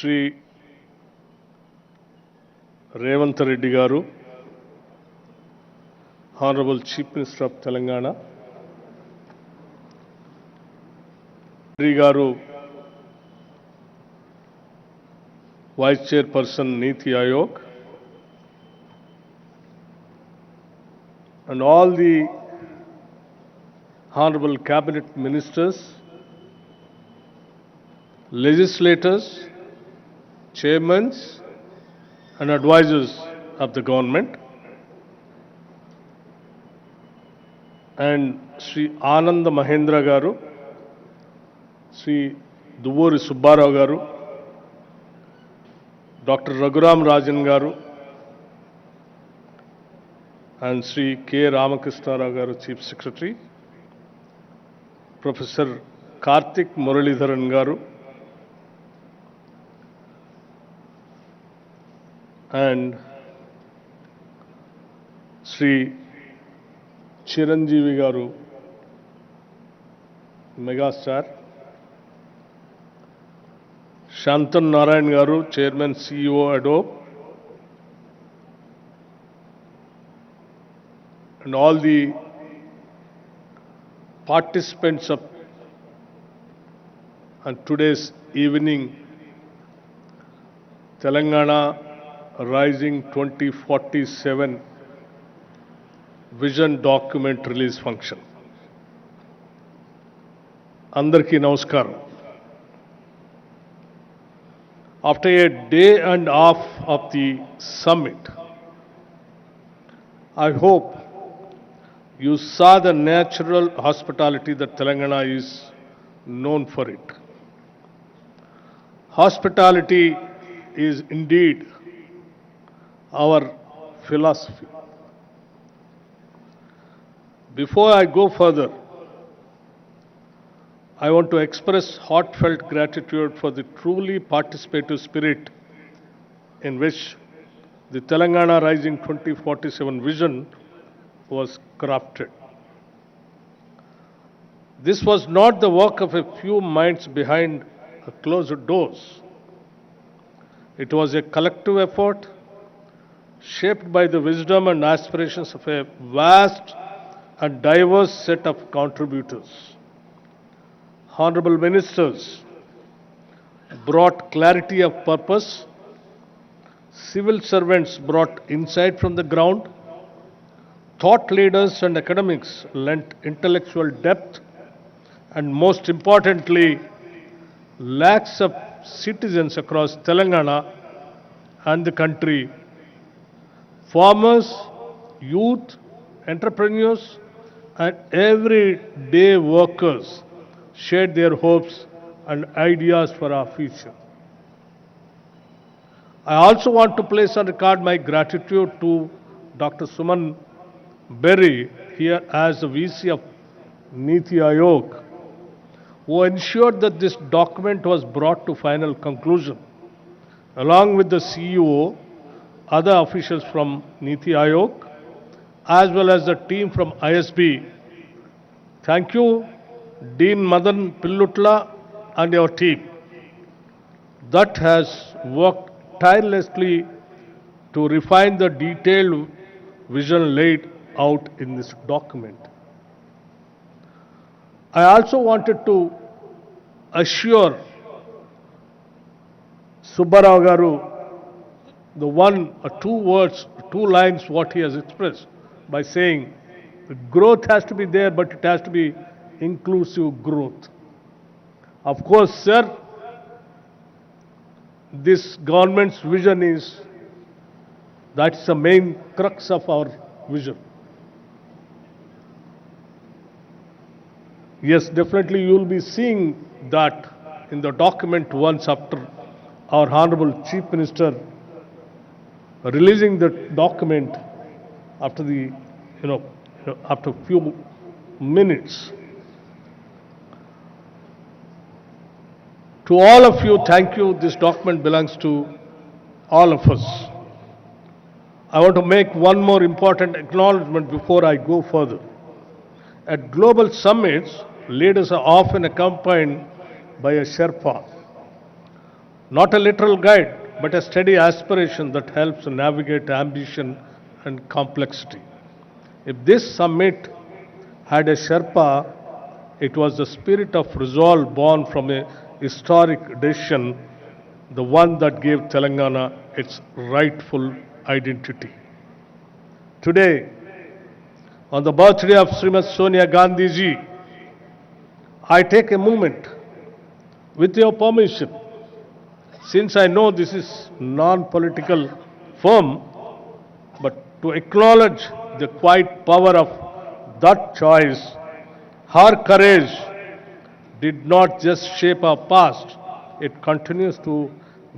శ్రీ రేవంత్ రెడ్డి గారు, Honorable Chief Minister of Telangana, Sri Garu, Vice Chairperson Niti Aayog, and all the Honorable Cabinet Ministers, legislators, chairmen, and advisors of the government, and Sri Ananda Mahendra Garu, Sri Duvuri Subbarao Garu, Dr. Raghuram Rajan Garu, and Sri K. Ramakrishna Rao Garu, Chief Secretary, Professor Karthik Muralidharan Garu, and Sri Chiranjeevi Garu, Megastar, Shantan Narayan Garu, Chairman CEO Adobe, and all the participants of today's evening Telangana Rising 2047 Vision Document Release Function. Andarki Namaskaram. After a day and a half of the summit, I hope you saw the natural hospitality that Telangana is known for it. Hospitality is indeed our philosophy. Before I go further, I want to express heartfelt gratitude for the truly participative spirit in which the Telangana Rising 2047 vision was crafted. This was not the work of a few minds behind closed doors. It was a collective effort shaped by the wisdom and aspirations of a vast and diverse set of contributors. Honorable ministers brought clarity of purpose, civil servants brought insight from the ground, thought leaders and academics lent intellectual depth, and most importantly, lakhs of citizens across Telangana and the country, farmers, youth, entrepreneurs, and everyday workers shared their hopes and ideas for our future. I also want to place on record my gratitude to Dr. Suman Berry here as the VC of Niti Aayog, who ensured that this document was brought to final conclusion, along with the CEO, other officials from Niti Aayog, as well as the team from ISB. Thank you, Dean Madan Pillutla and your team that has worked tirelessly to refine the detailed vision laid out in this document. I also wanted to assure Subbarao Garu the one or two words, two lines what he has expressed by saying the growth has to be there, but it has to be inclusive growth. Of course, sir, this government's vision is, that's the main crux of our vision. Yes, definitely you will be seeing that in the document once after our Honorable Chief Minister releasing the document after the, after a few minutes. To all of you, thank you. This document belongs to all of us. I want to make one more important acknowledgement before I go further. At global summits, leaders are often accompanied by a Sherpa, Not a literal guide, but a steady aspiration that helps navigate ambition and complexity. If this summit had a Sherpa, it was the spirit of resolve born from a historic decision, the one that gave Telangana its rightful identity. Today, on the birthday of Srimati Sonia Gandhi ji, I take a moment, with your permission, since I know this is non-political forum, but to acknowledge the quiet power of that choice. Her courage did not just shape our past, it continues to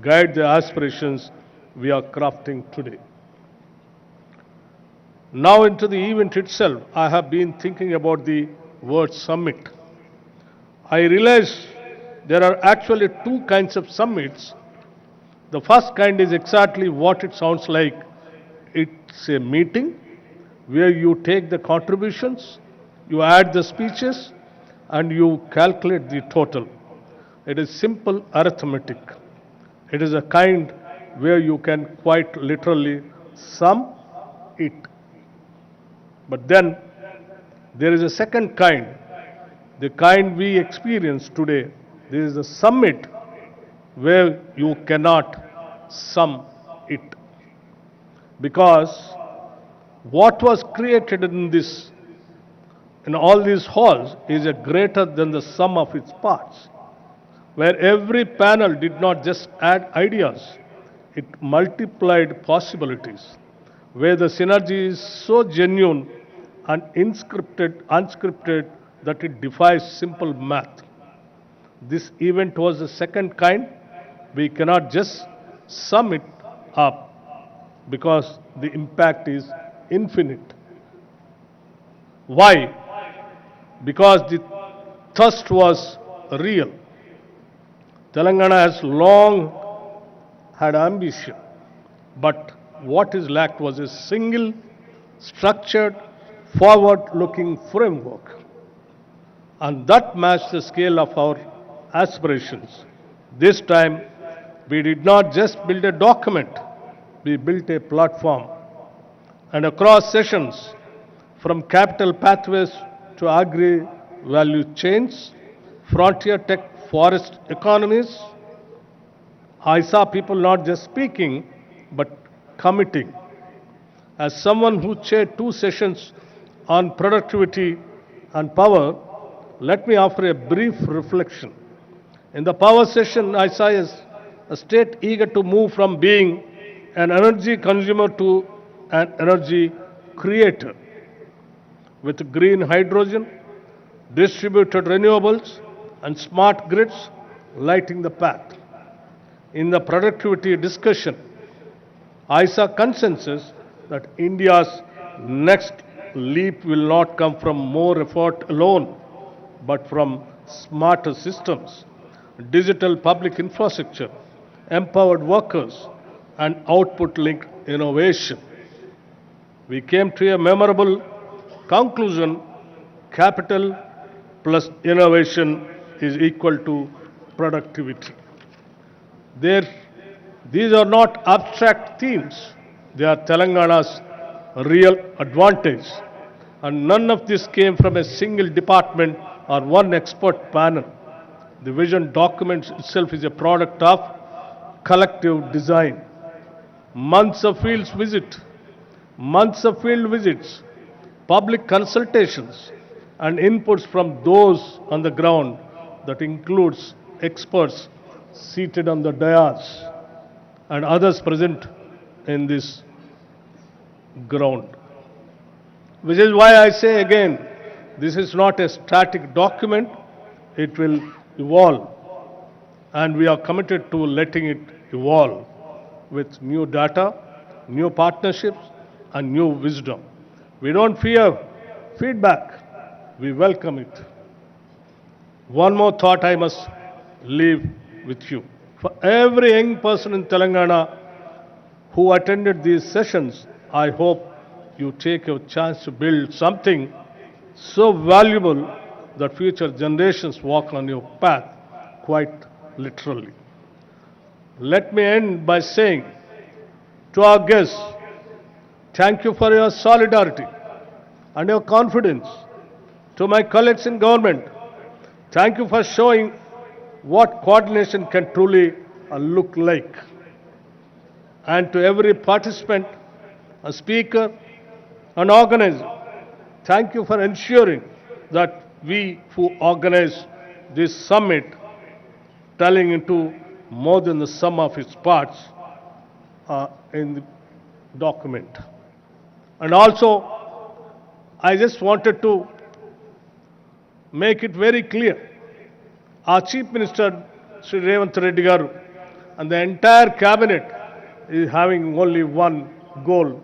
guide the aspirations we are crafting today. Now into the event itself, I have been thinking about the word summit. I realize there are actually two kinds of summits. The first kind is exactly what it sounds like. It's a meeting where you take the contributions, you add the speeches, and you calculate the total. It is simple arithmetic. It is a kind where you can quite literally sum it. But then there is a second kind, the kind we experience today. There is a summit where you cannot sum it. Because what was created in all these halls is a greater than the sum of its parts, where every panel did not just add ideas, it multiplied possibilities, where the synergy is so genuine and unscripted that it defies simple math. This event was the second kind. We cannot just sum it up because the impact is infinite. Why? Because the thirst was real. Telangana has long had ambition, but what is lacked was a single, structured, forward-looking framework. And that matched the scale of our aspirations. This time, we did not just build a document, we built a platform. And across sessions, from capital pathways to agri-value chains, frontier tech forest economies, I saw people not just speaking, but committing. As someone who chaired two sessions on productivity and power, let me offer a brief reflection. In the power session, I saw a state eager to move from being an energy consumer to an energy creator, with green hydrogen, distributed renewables, and smart grids lighting the path. In the productivity discussion, I saw consensus that India's next leap will not come from more effort alone, but from smarter systems, digital public infrastructure, empowered workers, and output-linked innovation. We came to a memorable conclusion: capital plus innovation is equal to productivity. These are not abstract themes. They are Telangana's real advantage. And none of this came from a single department or one expert panel. The vision document itself is a product of collective design. Months of field visits, public consultations, and inputs from those on the ground, that includes experts seated on the dais and others present in this ground. Which is why I say again, this is not a static document, it will evolve. And we are committed to letting it evolve with new data, new partnerships, and new wisdom. We don't fear feedback, we welcome it. One more thought I must leave with you. For every young person in Telangana who attended these sessions, I hope you take your chance to build something so valuable that future generations walk on your path quite literally. Let me end by saying to our guests, thank you for your solidarity and your confidence. To my colleagues in government, thank you for showing what coordination can truly look like. And to every participant, a speaker, an organizer, thank you for ensuring that we who organize this summit telling into more than the sum of its parts in the document. And also, I just wanted to make it very clear. Our Chief Minister, Sri Revanth Reddy Garu, and the entire cabinet is having only one goal,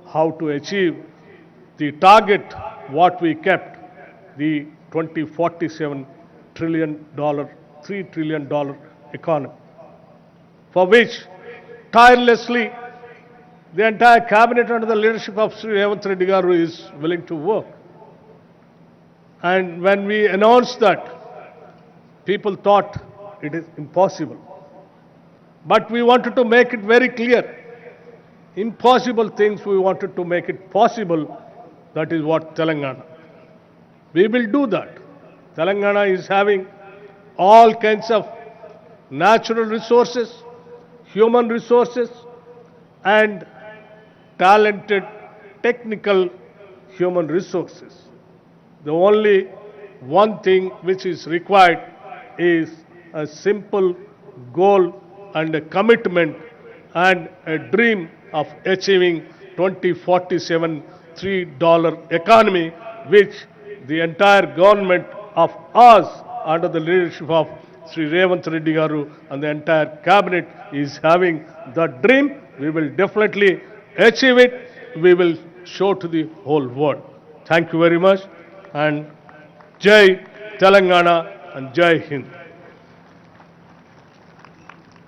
how to achieve the target what we kept, the 2047 trillion dollar, $3 trillion economy, for which tirelessly the entire cabinet under the leadership of Sri Revanth Reddy Garu is willing to work. And when we announced that, people thought it is impossible. But we wanted to make it very clear. Impossible things we wanted to make it possible. That is what Telangana. We will do that. Telangana is having all kinds of natural resources, human resources, and talented technical human resources. The only one thing which is required is a simple goal and a commitment and a dream of achieving 2047 $3 economy, which the entire government of us under the leadership of Sri Revanth Reddy Garu and the entire cabinet is having the dream. We will definitely achieve it. We will show to the whole world. Thank you very much, and Jai Telangana and Jai Hind.